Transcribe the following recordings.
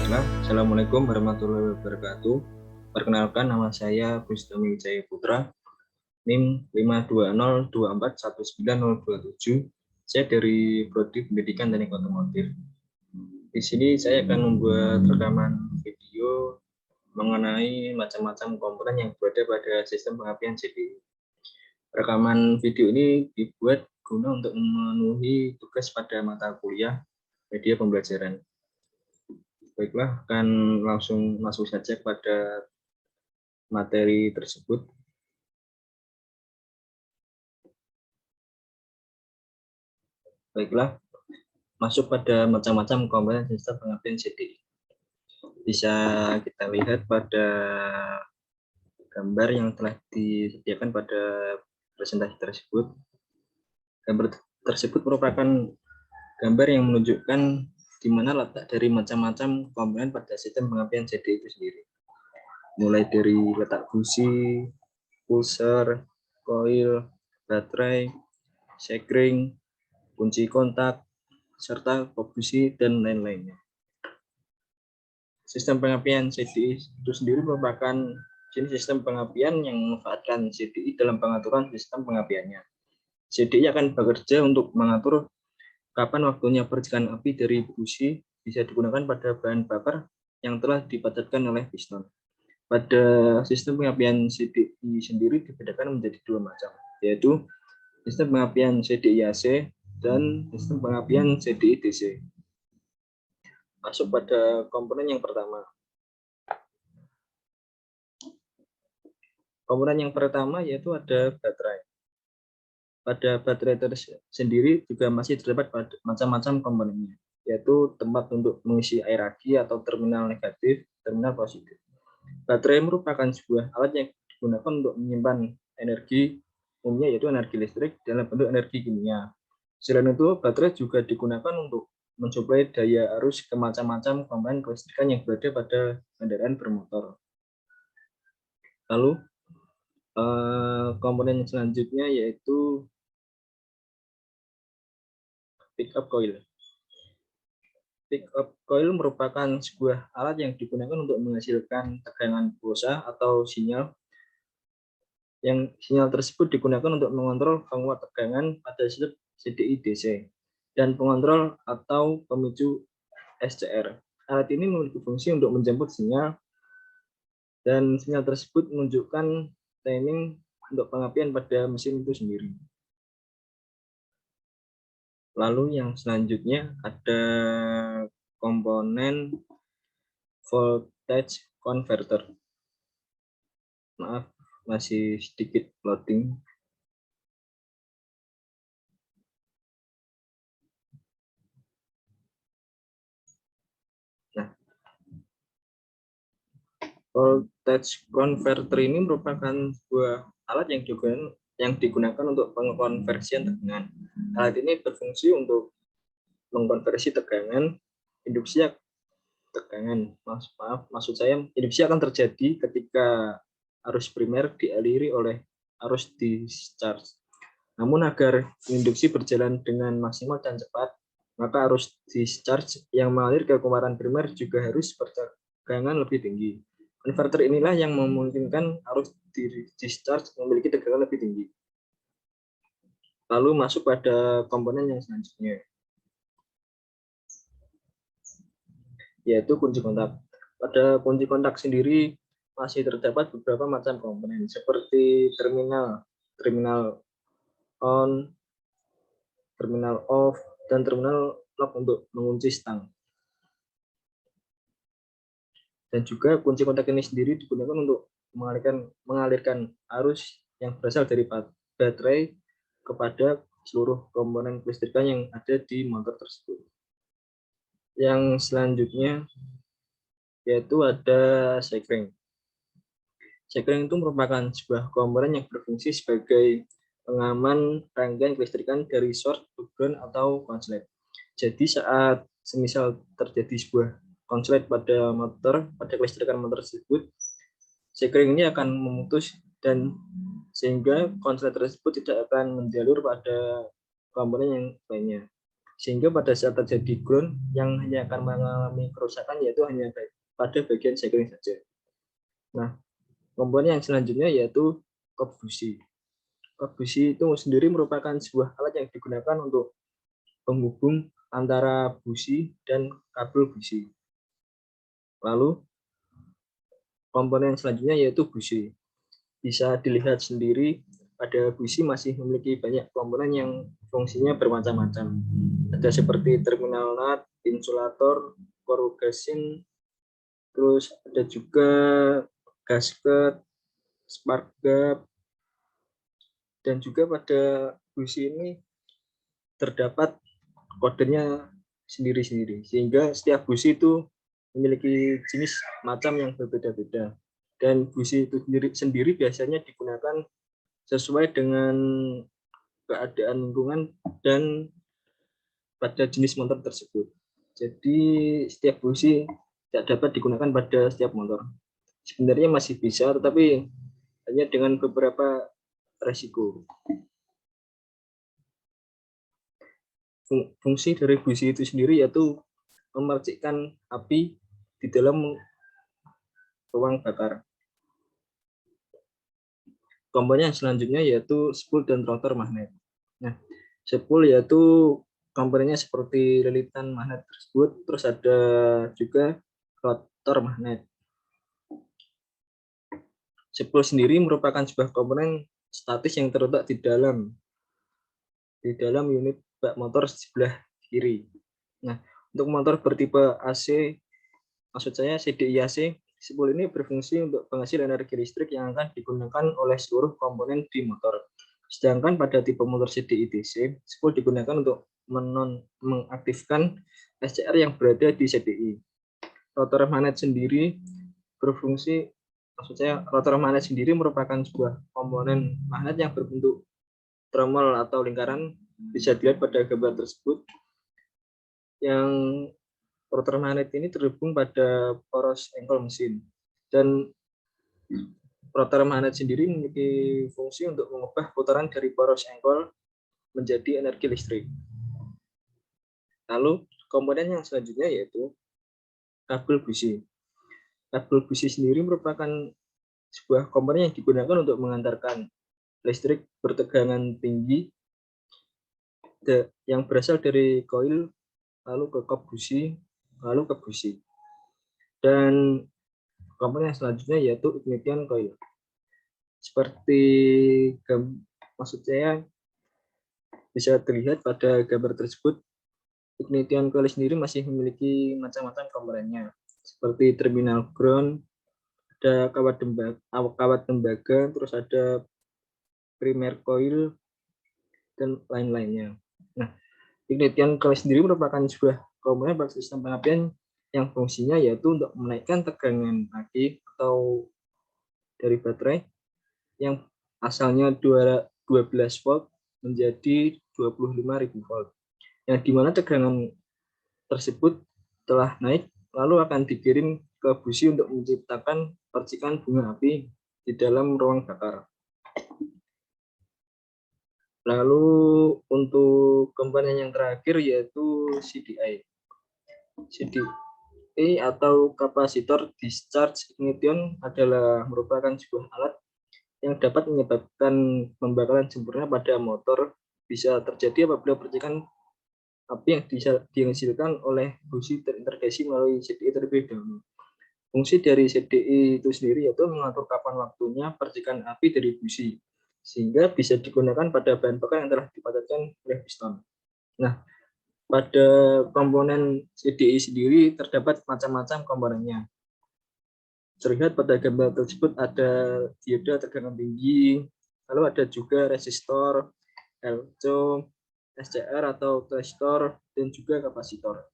Baiklah, Assalamualaikum warahmatullahi wabarakatuh. Perkenalkan, nama saya Bustami Wijaya Putra, NIM 52024190027. Saya dari Prodi Pendidikan Teknik Otomotif. Di sini saya akan membuat rekaman video mengenai macam-macam komponen yang berada pada sistem pengapian CDI. Rekaman video ini dibuat guna untuk memenuhi tugas pada mata kuliah media pembelajaran. Baiklah, akan langsung masuk saja pada materi tersebut. Baiklah, masuk pada macam-macam komponen sistem pengapian CDI. Bisa kita lihat pada gambar yang telah disediakan pada presentasi tersebut. Gambar tersebut merupakan gambar yang menunjukkan di mana letak dari macam-macam komponen pada sistem pengapian CDI itu sendiri. Mulai dari letak busi, pulser, koil, baterai, sekring, kunci kontak, serta busi dan lain-lainnya. Sistem pengapian CDI itu sendiri merupakan jenis sistem pengapian yang memanfaatkan CDI dalam pengaturan sistem pengapiannya. CDI akan bekerja untuk mengatur kapan waktunya percikan api dari busi bisa digunakan pada bahan bakar yang telah dipadatkan oleh piston. Pada sistem pengapian CDI sendiri dibedakan menjadi dua macam, yaitu sistem pengapian CDI AC dan sistem pengapian CDI DC. Masuk pada komponen yang pertama. Komponen yang pertama yaitu ada baterai. Pada baterai sendiri juga masih terdapat macam-macam komponennya, yaitu tempat untuk mengisi air aki atau terminal negatif, terminal positif. Baterai merupakan sebuah alat yang digunakan untuk menyimpan energi, umumnya yaitu energi listrik dalam bentuk energi kimia. Selain itu, baterai juga digunakan untuk mensuplai daya arus ke macam-macam komponen kelistrikan yang berada pada kendaraan bermotor. Lalu, komponen selanjutnya yaitu pickup coil. Pickup coil merupakan sebuah alat yang digunakan untuk menghasilkan tegangan pulsa atau sinyal. Yang sinyal tersebut digunakan untuk mengontrol penguat tegangan pada sistem CDI DC dan pengontrol atau pemicu SCR. Alat ini memiliki fungsi untuk menjemput sinyal dan sinyal tersebut menunjukkan timing untuk pengapian pada mesin itu sendiri. Lalu yang selanjutnya ada komponen voltage converter. Maaf, masih sedikit loading. Nah, voltage converter ini merupakan sebuah alat yang digunakan untuk pengkonversian tegangan. Alat ini berfungsi untuk mengkonversi tegangan induksi tegangan. Maksud saya induksi akan terjadi ketika arus primer dialiri oleh arus discharge. Namun agar induksi berjalan dengan maksimal dan cepat, maka arus discharge yang mengalir ke kumparan primer juga harus bertegangan lebih tinggi. Konverter inilah yang memungkinkan arus discharge memiliki tegangan lebih tinggi. Lalu masuk pada komponen yang selanjutnya, yaitu kunci kontak. Pada kunci kontak sendiri masih terdapat beberapa macam komponen seperti terminal on, terminal off, dan terminal lock untuk mengunci stang. Dan juga kunci kontak ini sendiri digunakan untuk mengalirkan arus yang berasal dari baterai kepada seluruh komponen kelistrikan yang ada di motor tersebut. Yang selanjutnya yaitu ada sekring. Sekring itu merupakan sebuah komponen yang berfungsi sebagai pengaman rangkaian kelistrikan dari source to ground atau konslet. Jadi saat semisal terjadi sebuah konslet pada kelistrikan motor tersebut, sekring ini akan memutus dan sehingga konslet tersebut tidak akan menjalur pada komponen yang lainnya. sehingga pada saat terjadi ground yang hanya akan mengalami kerusakan yaitu hanya pada bagian sekring saja. Nah, komponen yang selanjutnya yaitu kop busi. Kop busi itu sendiri merupakan sebuah alat yang digunakan untuk penghubung antara busi dan kabel busi. Lalu komponen selanjutnya yaitu busi. Bisa dilihat sendiri pada busi masih memiliki banyak komponen yang fungsinya bermacam-macam. Ada seperti terminal nut, insulator, corrugation, terus ada juga gasket, spark gap, dan juga pada busi ini terdapat kodenya sendiri-sendiri, sehingga setiap busi itu memiliki jenis macam yang berbeda-beda. Dan busi itu sendiri biasanya digunakan sesuai dengan keadaan lingkungan dan pada jenis motor tersebut. Jadi setiap busi tidak dapat digunakan pada setiap motor. Sebenarnya masih bisa, tetapi hanya dengan beberapa resiko. Fungsi dari busi itu sendiri yaitu memercikkan api di dalam ruang bakar. Komponen selanjutnya yaitu spool dan rotor magnet. Nah, spool yaitu komponennya seperti lilitan magnet tersebut, terus ada juga rotor magnet. Spool sendiri merupakan sebuah komponen statis yang terletak di dalam unit bak motor sebelah kiri. Nah, untuk motor bertipe AC, maksud saya CDI AC, spool ini berfungsi untuk penghasil energi listrik yang akan digunakan oleh seluruh komponen di motor. Sedangkan pada tipe motor CDI DC, spool digunakan untuk mengaktifkan SCR yang berada di CDI. Rotor magnet sendiri berfungsi, maksud saya rotor magnet sendiri merupakan sebuah komponen magnet yang berbentuk tromol atau lingkaran, bisa dilihat pada gambar tersebut, yang rotor magnet ini terhubung pada poros engkol mesin, dan rotor magnet sendiri memiliki fungsi untuk mengubah putaran dari poros engkol menjadi energi listrik. Lalu komponen yang selanjutnya yaitu kabel busi. Kabel busi sendiri merupakan sebuah komponen yang digunakan untuk mengantarkan listrik bertegangan tinggi yang berasal dari koil lalu ke kop busi, lalu ke busi. Dan komponen yang selanjutnya yaitu ignition coil. Seperti maksud saya bisa terlihat pada gambar tersebut, ignition coil sendiri masih memiliki macam-macam komponennya, seperti terminal ground, ada kawat tembaga, terus ada primer coil, dan lain-lainnya. Nah, ignition coil sendiri merupakan sebuah komponen pada sistem pengapian yang fungsinya yaitu untuk menaikkan tegangan aki atau dari baterai yang asalnya 12 volt menjadi 25.000 volt. Yang dimana tegangan tersebut telah naik lalu akan dikirim ke busi untuk menciptakan percikan bunga api di dalam ruang bakar. Lalu untuk komponen yang terakhir yaitu CDI. CDI atau kapasitor discharge ignition adalah merupakan sebuah alat yang dapat menyebabkan pembakaran sempurna pada motor, bisa terjadi apabila percikan api yang dihasilkan oleh busi terintegrasi melalui CDI terlebih dahulu. Fungsi dari CDI itu sendiri yaitu mengatur kapan waktunya percikan api dari busi, sehingga bisa digunakan pada bahan bakar yang telah dipadatkan oleh piston. Nah, pada komponen CDI sendiri terdapat macam-macam komponennya. Terlihat pada gambar tersebut ada dioda tegangan tinggi, lalu ada juga resistor, LCO, SCR atau transistor, dan juga kapasitor.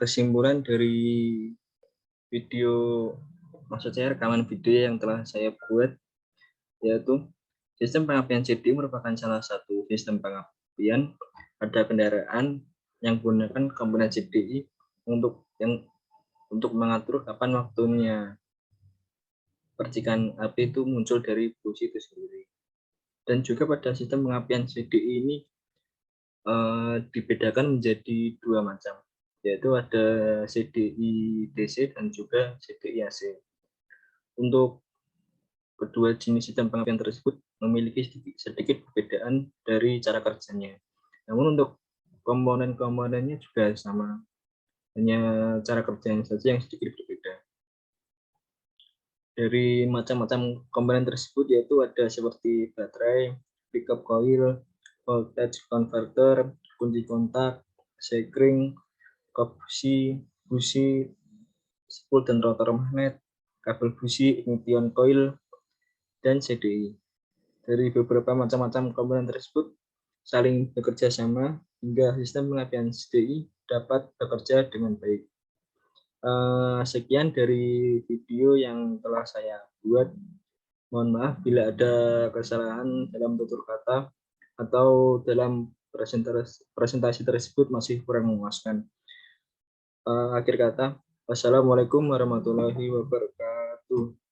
Kesimpulan dari video, maksud saya rekaman video yang telah saya buat, yaitu sistem pengapian CDI merupakan salah satu sistem pengapian pada kendaraan yang menggunakan komponen CDI untuk mengatur kapan waktunya percikan api itu muncul dari busi itu sendiri. Dan juga pada sistem pengapian CDI ini dibedakan menjadi dua macam, yaitu ada CDI DC dan juga CDI AC. Untuk kedua jenis sistem pengapian tersebut memiliki sedikit perbedaan dari cara kerjanya. Namun untuk komponen-komponennya juga sama, hanya cara kerjanya saja yang sedikit berbeda. Dari macam-macam komponen tersebut yaitu ada seperti baterai, pickup coil, voltage converter, kunci kontak, sekring, kop busi, spool dan rotor magnet, kabel busi, ignition coil, dan CDI. Dari beberapa macam-macam komponen tersebut saling bekerja sama hingga sistem pengapian CDI dapat bekerja dengan baik. Sekian dari video yang telah saya buat. Mohon maaf bila ada kesalahan dalam tutur kata atau dalam presentasi tersebut masih kurang memuaskan. Akhir kata, wassalamualaikum warahmatullahi wabarakatuh.